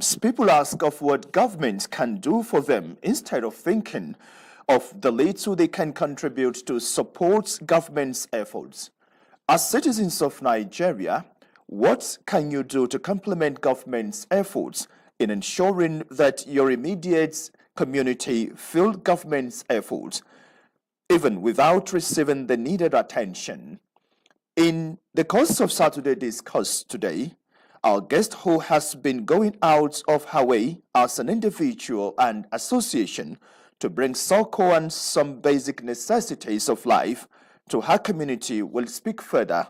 Sometimes people ask of what governments can do for them instead of thinking of the little they can contribute to support government's efforts. As citizens of Nigeria, what can you do to complement government's efforts in ensuring that your immediate community feel government's efforts, even without receiving the needed attention? In the course of Saturday Discourse today, our guest, who has been going out of her way as an individual and association to bring succor and some basic necessities of life to her community, will speak further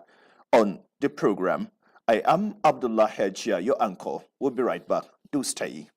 on the program. I am Abdullah Hejia, your uncle. We'll be right back. Do stay.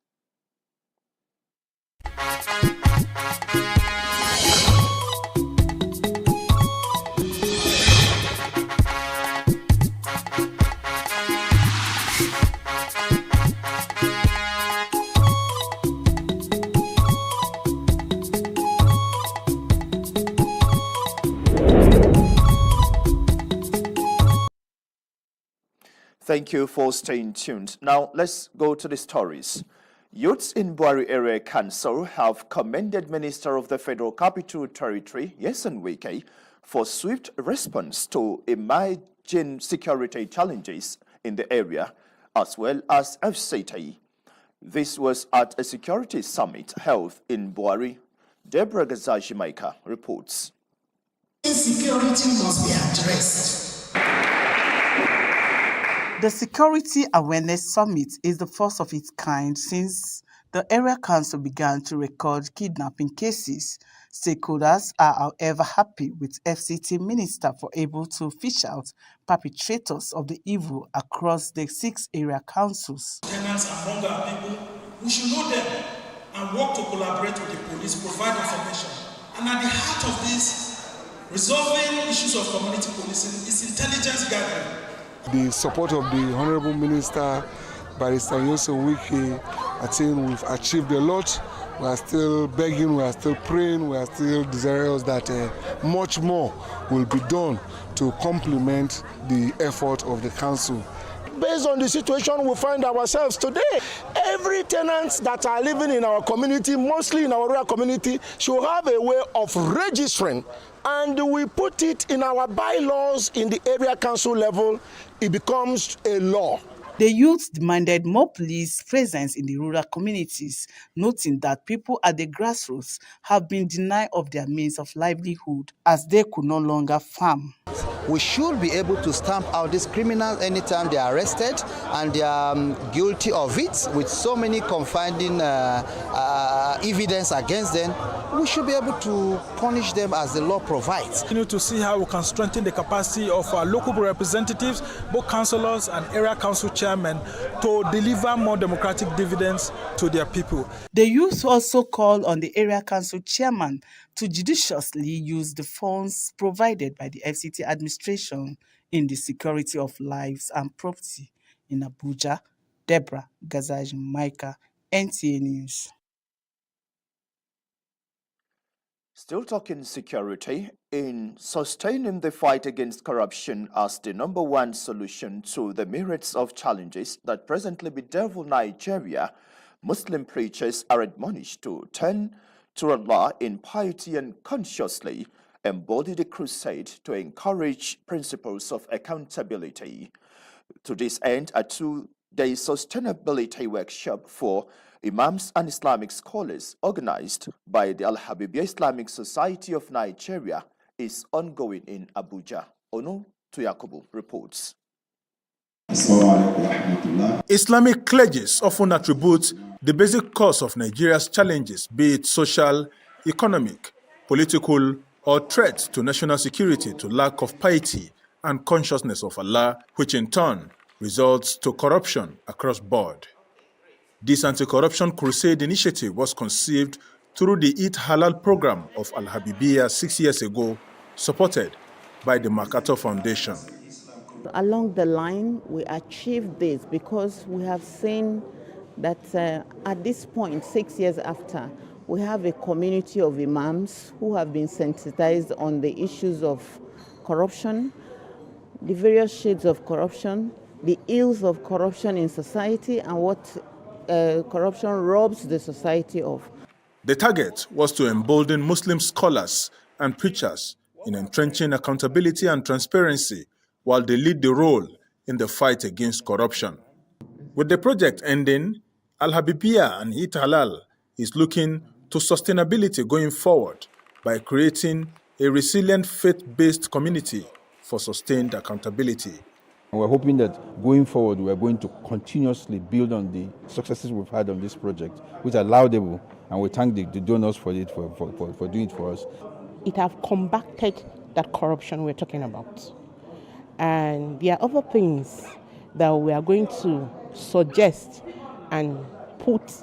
Thank you for staying tuned. Now, let's go to the stories. Youths in Buari Area Council have commended Minister of the Federal Capital Territory, Yeson Wike, for swift response to emerging security challenges in the area, as well as FCT. This was at a security summit held in Buari. Deborah Gazajimaika reports. Insecurity must be addressed. The Security Awareness Summit is the first of its kind since the Area Council began to record kidnapping cases. Stakeholders are, however, happy with FCT Minister for able to fish out perpetrators of the evil across the 6 area councils. Tenants among our people, we should know them and work to collaborate with the police, provide information. And at the heart of this, resolving issues of community policing is intelligence gathering. The support of the Honorable Minister, Barrister Yeson Wike, I think we've achieved a lot. We are still begging, we are still praying, we are still desirous that much more will be done to complement the effort of the council. Based on the situation we find ourselves today, every tenant that are living in our community, mostly in our rural community, should have a way of registering, and we put it in our bylaws in the area council level. It becomes a law. The youth demanded more police presence in the rural communities, noting that people at the grassroots have been denied of their means of livelihood as they could no longer farm. We should be able to stamp out these criminals anytime they are arrested and they are guilty of it, with so many confounding evidence against them. We should be able to punish them as the law provides. We need to see how we can strengthen the capacity of our local representatives, both councillors and area council chairmen, to deliver more democratic dividends to their people. The youth also called on the area council chairman to judiciously use the funds provided by the FCT administration in the security of lives and property. In Abuja, Deborah Gazajimaika, NTA News. Still talking security, in sustaining the fight against corruption as the #1 solution to the myriads of challenges that presently bedevil Nigeria, Muslim preachers are admonished to turn to Allah in piety and consciously embody the crusade to encourage principles of accountability. To this end, a 2-day sustainability workshop for Imams and Islamic scholars organized by the Al-Habibiyya Islamic Society of Nigeria is ongoing in Abuja. Onu Tuyakubu reports. Islamic clergies often attribute the basic cause of Nigeria's challenges, be it social, economic, political, or threats to national security, to lack of piety and consciousness of Allah, which in turn results to corruption across board. This anti-corruption crusade initiative was conceived through the Eat Halal program of Al-Habibiyya 6 years ago, supported by the MacArthur Foundation. Along the line, we achieved this because we have seen that at this point, 6 years after, we have a community of imams who have been sensitized on the issues of corruption, the various shades of corruption, the ills of corruption in society, and what corruption robs the society of. The target was to embolden Muslim scholars and preachers in entrenching accountability and transparency while they lead the role in the fight against corruption. With the project ending, Al-Habibiyya and Eat Halal is looking to sustainability going forward by creating a resilient faith-based community for sustained accountability. We're hoping that going forward, we're going to continuously build on the successes we've had on this project, which are laudable, and we thank the donors for it, for doing it for us. It has combated that corruption we're talking about. And there are other things that we are going to suggest and put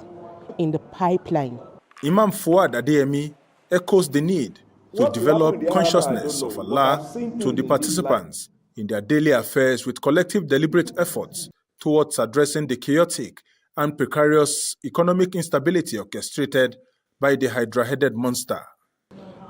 in the pipeline. Imam Fuad Adeyemi echoes the need to develop consciousness of Allah to the participants in their daily affairs with collective deliberate efforts towards addressing the chaotic and precarious economic instability orchestrated by the hydra-headed monster.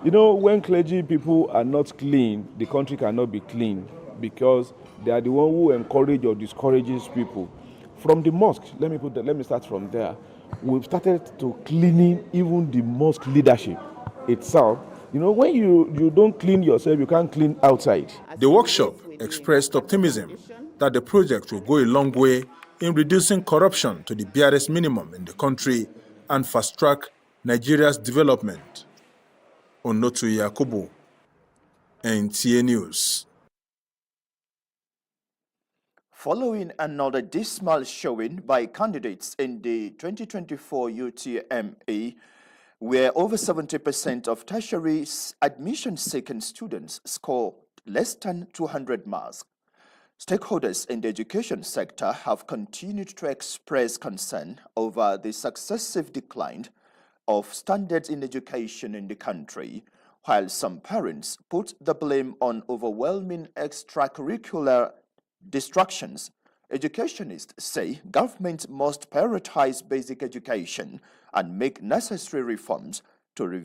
You know, when clergy people are not clean, the country cannot be clean because they are the one who encourage or discourages people. From the mosque, let me start from there. We've started to cleaning even the mosque leadership itself. You know, when you don't clean yourself, you can't clean outside. The workshop expressed optimism that the project will go a long way in reducing corruption to the barest minimum in the country and fast-track Nigeria's development. Onotu Yakubu, NTA News. Following another dismal showing by candidates in the 2024 UTME, where over 70% of tertiary admission-seeking students score less than 200 marks, stakeholders in the education sector have continued to express concern over the successive decline of standards in education in the country, while some parents put the blame on overwhelming extracurricular distractions. Educationists say government must prioritize basic education and make necessary reforms to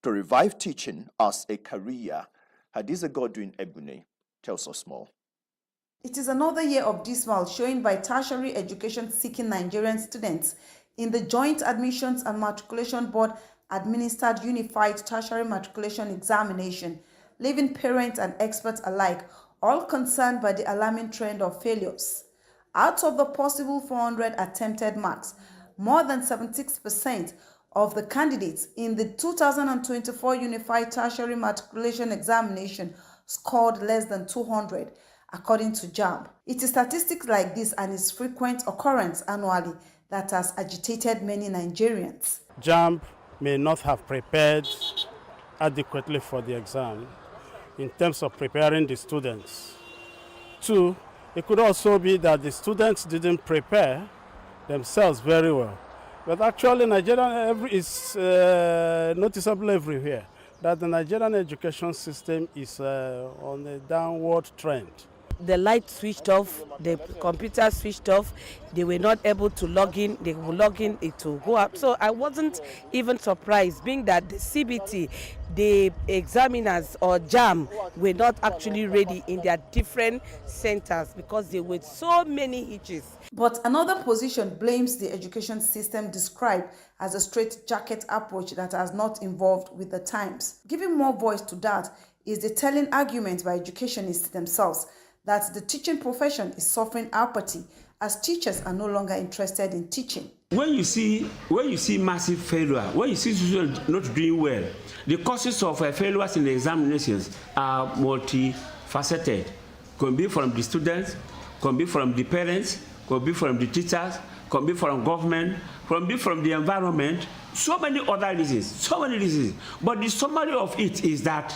revive teaching as a career. Hadiza Godwin Ebune tells us more. It is another year of dismal showing by tertiary education-seeking Nigerian students in the Joint Admissions and Matriculation Board administered Unified Tertiary Matriculation Examination, leaving parents and experts alike all concerned by the alarming trend of failures. Out of the possible 400 attempted marks, more than 76% of the candidates in the 2024 Unified Tertiary Matriculation Examination scored less than 200, according to JAMB. It is statistics like this and its frequent occurrence annually that has agitated many Nigerians. JAMB may not have prepared adequately for the exam in terms of preparing the students. Two, it could also be that the students didn't prepare themselves very well. But actually, Nigeria is noticeable everywhere that the Nigerian education system is on a downward trend. The light switched off, the computer switched off, they were not able to log in, they will log in, it will go up. So I wasn't even surprised, being that the CBT, the examiners or JAM were not actually ready in their different centers because there were so many hitches. But another position blames the education system described as a straitjacket approach that has not evolved with the times. Giving more voice to that is the telling argument by educationists themselves that the teaching profession is suffering apathy as teachers are no longer interested in teaching. When you see massive failure, when you see students not doing well, the causes of failures in the examinations are multifaceted. Can be from the students, can be from the parents, can be from the teachers, can be from government, can be from the environment, so many other reasons, But the summary of it is that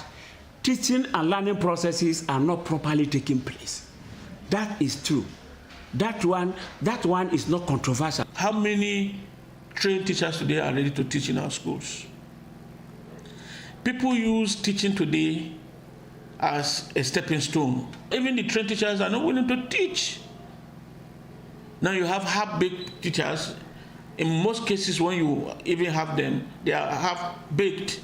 teaching and learning processes are not properly taking place. That is true. That one is not controversial. How many trained teachers today are ready to teach in our schools? People use teaching today as a stepping stone. Even the trained teachers are not willing to teach. Now you have half-baked teachers. In most cases, when you even have them, they are half-baked,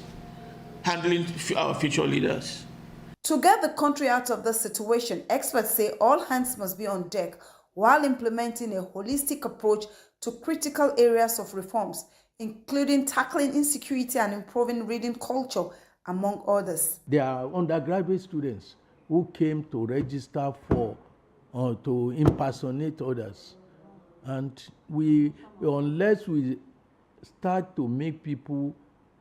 handling our future leaders. To get the country out of this situation, experts say all hands must be on deck while implementing a holistic approach to critical areas of reforms, including tackling insecurity and improving reading culture, among others. There are undergraduate students who came to register for to impersonate others, and unless we start to make people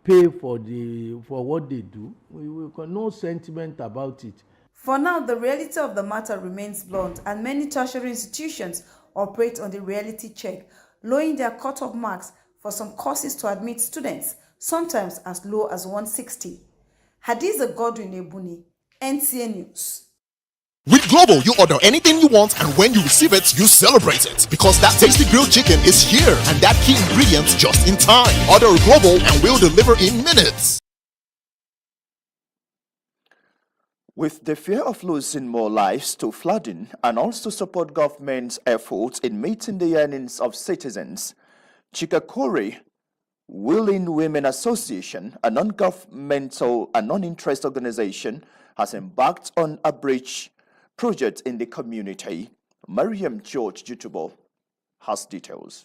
pay for what they do, we got no sentiment about it. For now, the reality of the matter remains blunt, and many tertiary institutions operate on the reality check, lowering their cut-off marks for some courses to admit students, sometimes as low as 160. Hadiza Godwin Ebuni, NTA News. With Global, you order anything you want, and when you receive it, you celebrate it. Because that tasty grilled chicken is here, and that key ingredient just in time. Order Global and we'll deliver in minutes. With the fear of losing more lives to flooding and also support government's efforts in meeting the yearnings of citizens, Chikakore Willing Women Association, a non-governmental and non-interest organization, has embarked on a bridge project in the community. Mariam George Jutubo has details.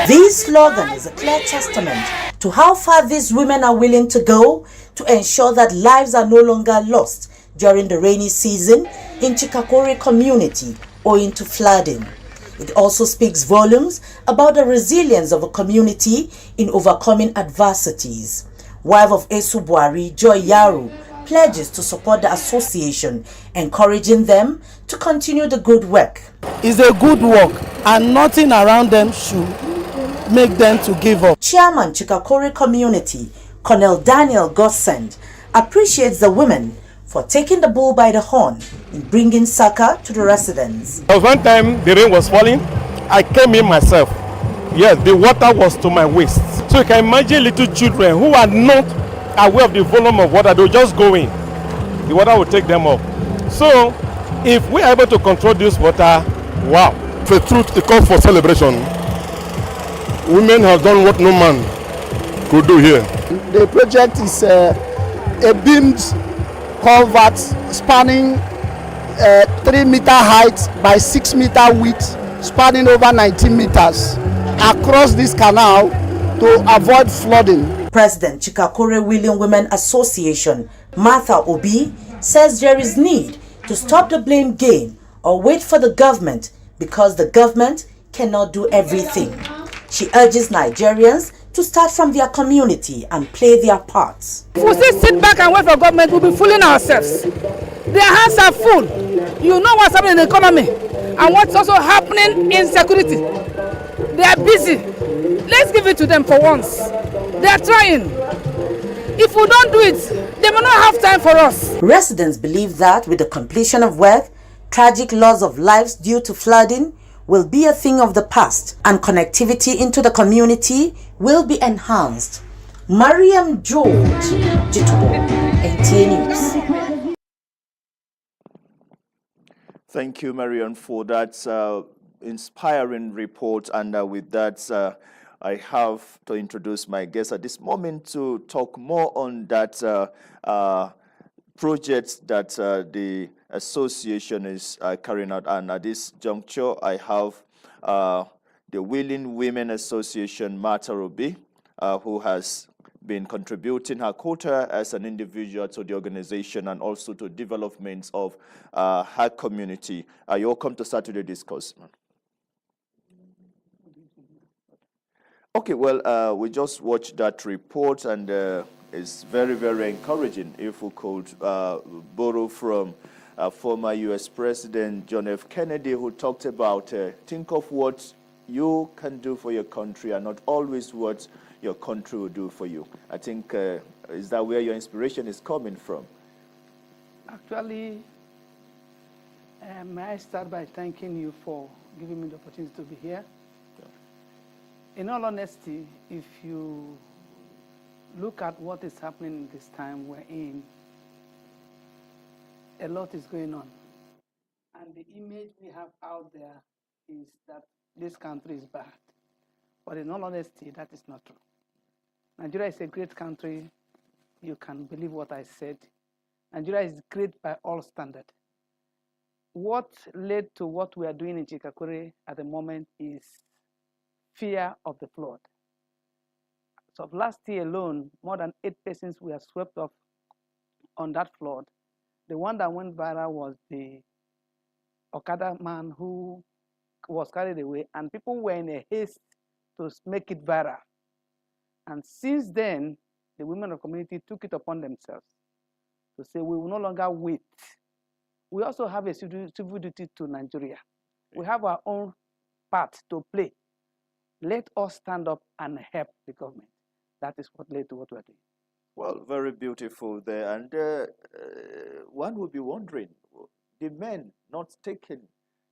This slogan is a clear testament to how far these women are willing to go to ensure that lives are no longer lost during the rainy season in Chikakore community owing to flooding. It also speaks volumes about the resilience of a community in overcoming adversities. Wife of Esu Buhari, Joy Yaru, pledges to support the association, encouraging them to continue the good work. It's a good work, and nothing around them should make them to give up. Chairman Chikakore Community, Colonel Daniel Gossend, appreciates the women for taking the bull by the horn in bringing succor to the residents. There was one time the rain was falling, I came in myself. Yes, the water was to my waist. So you can imagine little children who are not aware of the volume of water, they'll just go in. The water will take them up. So if we are able to control this water, wow. The truth, it calls for celebration. Women have done what no man could do here. The project is a beamed culvert spanning 3-meter height by 6-meter width, spanning over 19 meters across this canal to avoid flooding. President Chikakore Willing Women Association, Martha Obi, says there is need to stop the blame game or wait for the government because the government cannot do everything. She urges Nigerians to start from their community and play their parts. If we still sit back and wait for government, we'll be fooling ourselves. Their hands are full. You know what's happening in the economy and what's also happening in security. They are busy. Let's give it to them for once. They are trying. If we don't do it, they will not have time for us. Residents believe that with the completion of work, tragic loss of lives due to flooding will be a thing of the past and connectivity into the community will be enhanced. Mariam George, Jitubo, NTA News. Thank you, Mariam, for that inspiring report. And with that, I have to introduce my guest at this moment to talk more on that project that the association is carrying out. And at this juncture, I have the Willing Women Association, Martha Obi, who has been contributing her quota as an individual to the organization and also to development of her community. You're welcome to Saturday Discourse. Okay, well, we just watched that report, and it's very, very encouraging. If we could borrow from former U.S. President John F. Kennedy, who talked about think of what you can do for your country and not always what your country will do for you. I think, is that where your inspiration is coming from? Actually, may I start by thanking you for giving me the opportunity to be here. In all honesty, if you look at what is happening this time we're in, a lot is going on. And the image we have out there is that this country is bad. But in all honesty, that is not true. Nigeria is a great country. You can believe what I said. Nigeria is great by all standards. what led to what we are doing in Chikakure at the moment is fear of the flood. So last year alone, more than 8 persons were swept off on that flood. The one that went viral was the Okada man who was carried away, and people were in a haste to make it viral. And since then, the women of the community took it upon themselves to say we will no longer wait. We also have a civil duty to Nigeria. We have our own part to play. Let us stand up and help the government. That is what led to what we are doing. Well, very beautiful there. And one would be wondering, the men not taking,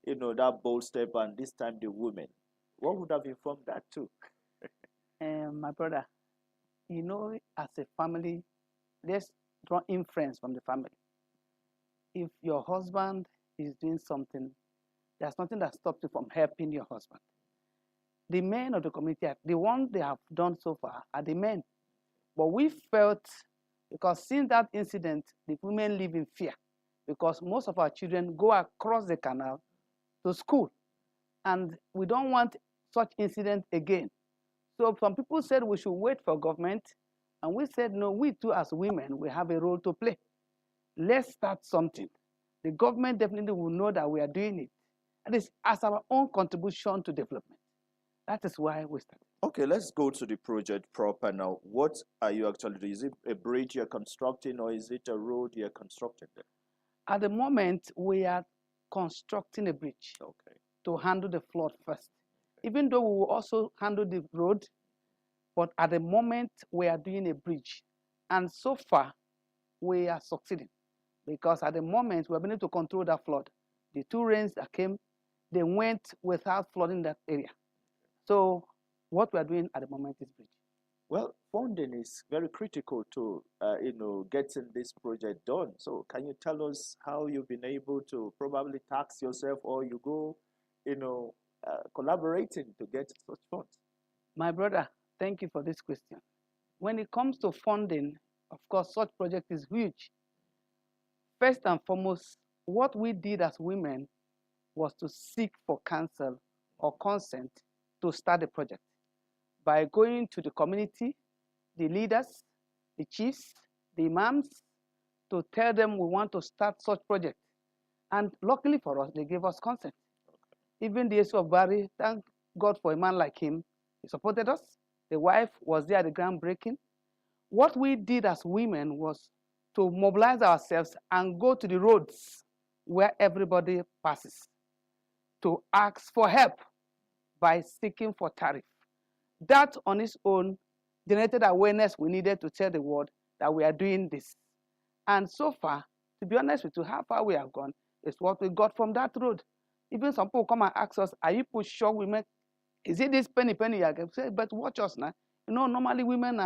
that bold step, and this time the women, what would have informed that too? My brother, as a family, let's draw inference from the family. If your husband is doing something, there's nothing that stops you from helping your husband. The men of the community, the ones they have done so far are the men. But we felt, because since that incident, the women live in fear, because most of our children go across the canal to school, and we don't want such incident again. So some people said we should wait for government, and we said no, we too as women, we have a role to play. Let's start something. The government definitely will know that we are doing it. And it's as our own contribution to development. That is why we started. Okay, let's go to the project proper now. What are you actually doing? Is it a bridge you're constructing, or is it a road you're constructing there? At the moment, we are constructing a bridge to handle the flood first. Even though we will also handle the road, but at the moment, we are doing a bridge. And so far, we are succeeding, because at the moment, we have been able to control that flood. The 2 rains that came, they went without flooding that area. So what we are doing at the moment is bridge. Well, funding is very critical to, getting this project done. So can you tell us how you've been able to probably tax yourself, or you go, collaborating to get such funds? My brother, thank you for this question. When it comes to funding, of course, such project is huge. First and foremost, what we did as women was to seek for counsel or consent to start the project by going to the community, the leaders, the chiefs, the imams, to tell them we want to start such project. And luckily for us, they gave us consent. Even the issue of Barry, thank God for a man like him. He supported us. The wife was there at the groundbreaking. What we did as women was to mobilize ourselves and go to the roads where everybody passes to ask for help by seeking for tariff. That on its own generated awareness we needed to tell the world that we are doing this. And so far, to be honest with you, how far we have gone is what we got from that road. Even some people come and ask us, are you sure we make, is it this penny you are going to say, but watch us now. Normally women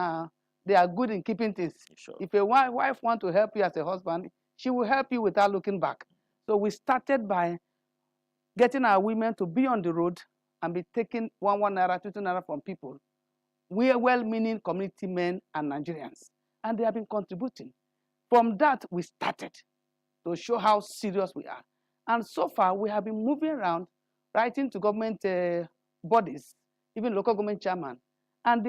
they are good in keeping things. Sure. If a wife wants to help you as a husband, she will help you without looking back. So we started by getting our women to be on the road and be taking 1 naira, 2 naira from people. We are well-meaning community men and Nigerians, and they have been contributing. From that, we started to show how serious we are. And so far, we have been moving around, writing to government bodies, even local government chairman, and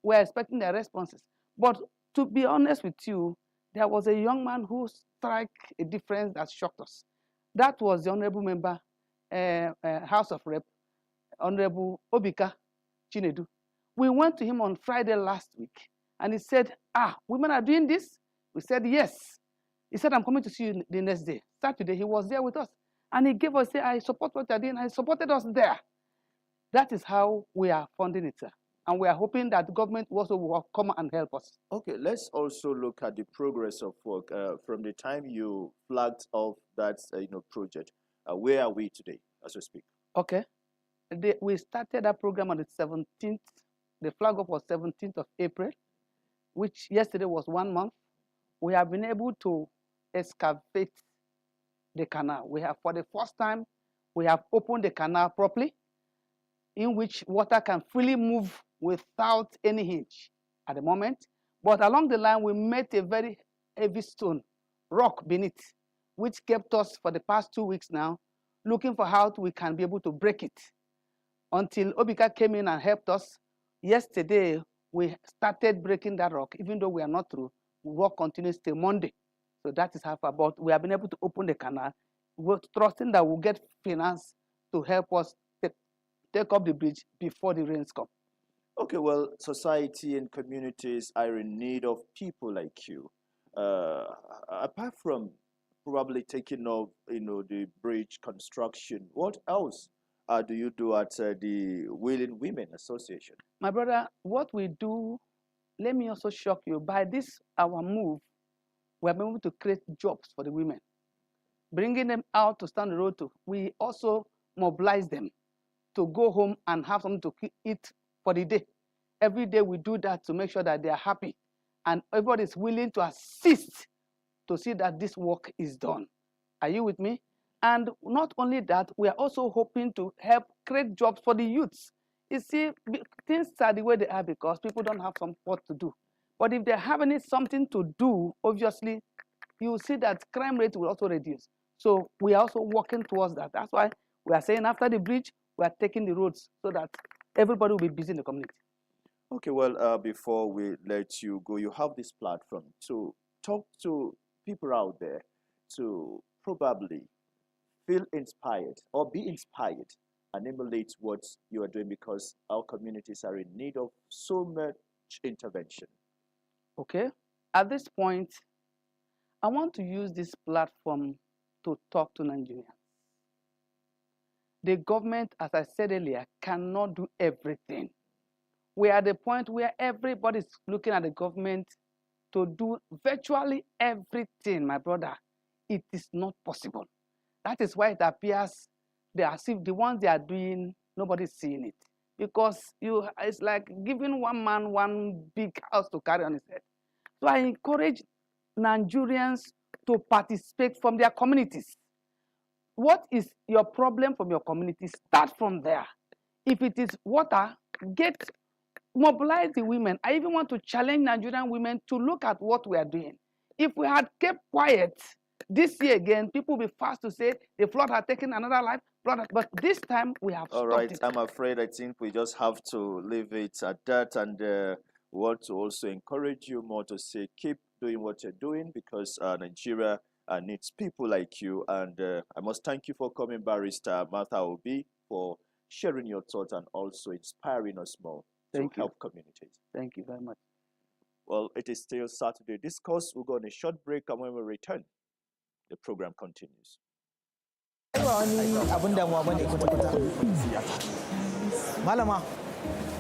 we're expecting their responses. But to be honest with you, there was a young man who struck a difference that shocked us. That was the honorable member, House of Rep, Honorable Obika Chinedu. We went to him on Friday last week, and he said, women are doing this? We said, yes. He said, I'm coming to see you the next day. Saturday, he was there with us. And he gave us, I support what you're doing, and he supported us there. That is how we are funding it, sir. And we are hoping that the government also will come and help us. Okay, let's also look at the progress of work from the time you flagged off that project. Where are we today, as we speak? Okay. We started that program on the 17th. The flag off was 17th of April, which yesterday was 1 month. We have been able to excavate the canal. We have, for the first time, we have opened the canal properly, in which water can freely move without any hinge at the moment. But along the line, we met a very heavy stone, rock beneath. which kept us for the past 2 weeks now, looking for how we can be able to break it. Until Obika came in and helped us. Yesterday, we started breaking that rock, even though we are not through. Work continues till Monday. So that is how far. But we have been able to open the canal. We're trusting that we'll get finance to help us take up the bridge before the rains come. Okay, well, society and communities are in need of people like you. Apart from probably taking up, the bridge construction, what else do you do at the Willing Women Association? My brother, what we do, let me also shock you. By this, our move, we have been able to create jobs for the women. Bringing them out to stand the road to, we also mobilize them to go home and have something to eat for the day. Every day we do that to make sure that they are happy and everybody is willing to assist to see that this work is done. Are you with me? And not only that, we are also hoping to help create jobs for the youths. You see, things are the way they are because people don't have some what to do. But if they're having something to do, obviously, you will see that crime rate will also reduce. So we are also working towards that. That's why we are saying after the bridge, we are taking the roads so that everybody will be busy in the community. Okay, well, before we let you go, you have this platform to talk to people out there to probably feel inspired or be inspired and emulate what you are doing because our communities are in need of so much intervention. Okay, at this point, I want to use this platform to talk to Nigerians. The government, as I said earlier, cannot do everything. We are at the point where everybody is looking at the government to do virtually everything, my brother. It is not possible. That is why it appears as if the ones they are doing, nobody's seeing it. Because it's like giving one man one big house to carry on his head. So I encourage Nigerians to participate from their communities. What is your problem from your community? Start from there. If it is water, mobilize the women. I even want to challenge Nigerian women to look at what we are doing. If we had kept quiet this year again, people will be fast to say the flood had taken another life. But this time we have All stopped right, it. I'm afraid I think we just have to leave it at that, and we want to also encourage you more to say keep doing what you're doing because Nigeria needs people like you. And I must thank you for coming, Barrister Martha Obi, for sharing your thoughts and also inspiring us more to help communities. Thank you very much. Well, it is still Saturday Discourse. We'll go on a short break, and when we return, the program continues. Malama,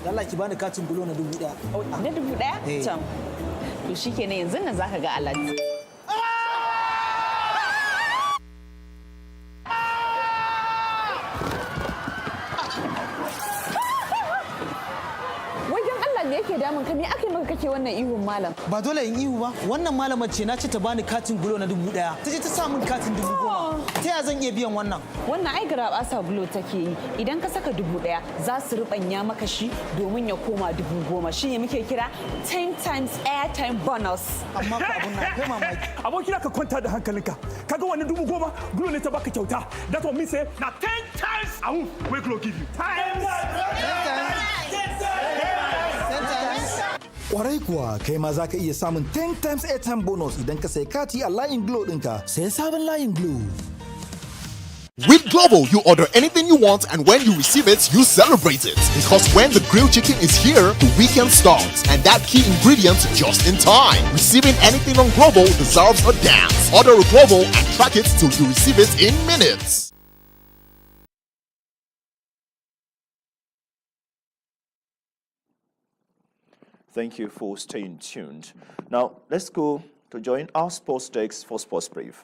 Allah ki bani katin bulo na 1000. Na 1000? Tam. To shikenan yanzu nan zaka ga alert. Me yake damun ka? Me aka maka kake wannan ihun malam? Ba dole in ihu ba. Wannan malamar ce na ce ta bani katin bulo na 1000. Ta ce ta sa min katin 10,000. Ta ya zan iya biyan wannan? Wannan ai garabasa bulo take yi. Idan ka saka 1000 za su rubanya maka shi domin ya koma 10,000. Shi ne muke kira 10 times airtime bonus. Amma ko abun na kai mamaki. Abokina ka kwanta da hankalinka. Kaga wannan 10,000 bulo ne ta baka kyauta. That what me say na 10 times ahun we go give you. 10 times. Kwarai kuwa kai ma za ka iya samun 10 times airtime bonus idan ka sai kati a layin Glo ɗinka. Sai sabon layin Glo. With Global, you order anything you want, and when you receive it, you celebrate it. Because when the grilled chicken is here, the weekend starts, and that key ingredient just in time. Receiving anything on Global deserves a dance. Order a Global and track it till you receive it in minutes. Thank you for staying tuned. Now, let's go to join our sports desk for Sports Brief.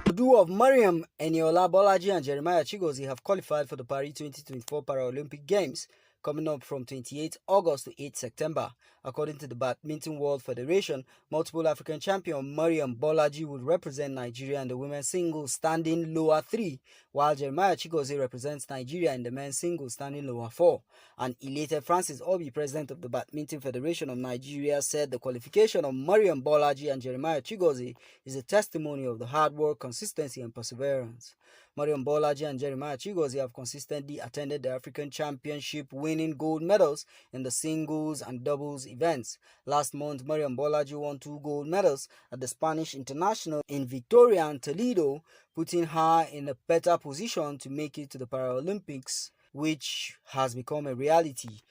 The duo of Mariam Eniola Bolaji and Jeremiah Chigozie have qualified for the Paris 2024 Paralympic Games. coming up from 28 August to 8 September. According to the Badminton World Federation, multiple African champion Mariam Bolaji would represent Nigeria in the women's singles standing lower 3, while Jeremiah Chigozie represents Nigeria in the men's singles standing lower 4. An elated Francis Obi, president of the Badminton Federation of Nigeria, said the qualification of Mariam Bolaji and Jeremiah Chigozie is a testimony of the hard work, consistency, and perseverance. Mariam Bolaji and Jeremiah Chigozie have consistently attended the African Championship, winning gold medals in the singles and doubles events. Last month, Mariam Bolaji won 2 gold medals at the Spanish International in Victoria and Toledo, putting her in a better position to make it to the Paralympics, which has become a reality.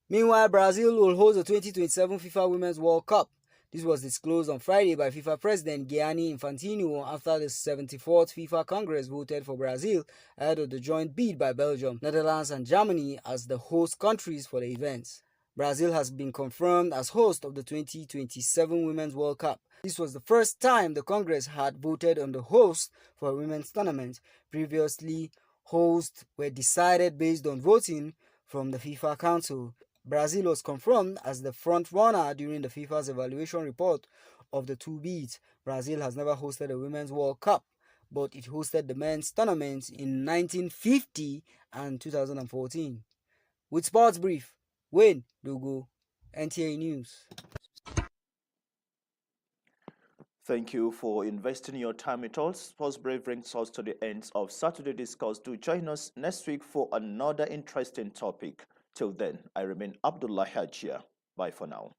Meanwhile, Brazil will host the 2027 FIFA Women's World Cup. This was disclosed on Friday by FIFA President Gianni Infantino after the 74th FIFA Congress voted for Brazil ahead of the joint bid by Belgium, Netherlands and Germany as the host countries for the events. Brazil has been confirmed as host of the 2027 Women's World Cup. This was the first time the Congress had voted on the host for a women's tournament. Previously, hosts were decided based on voting from the FIFA Council. Brazil was confirmed as the front-runner during the FIFA's evaluation report of the 2 bids. Brazil has never hosted a Women's World Cup, but it hosted the men's tournament in 1950 and 2014. With Sports Brief, Wayne Dogo, NTA News. Thank you for investing your time with us. Sports Brief brings us to the end of Saturday Discourse. Do join us next week for another interesting topic. Till then, I remain Abdullah Hajia. Bye for now.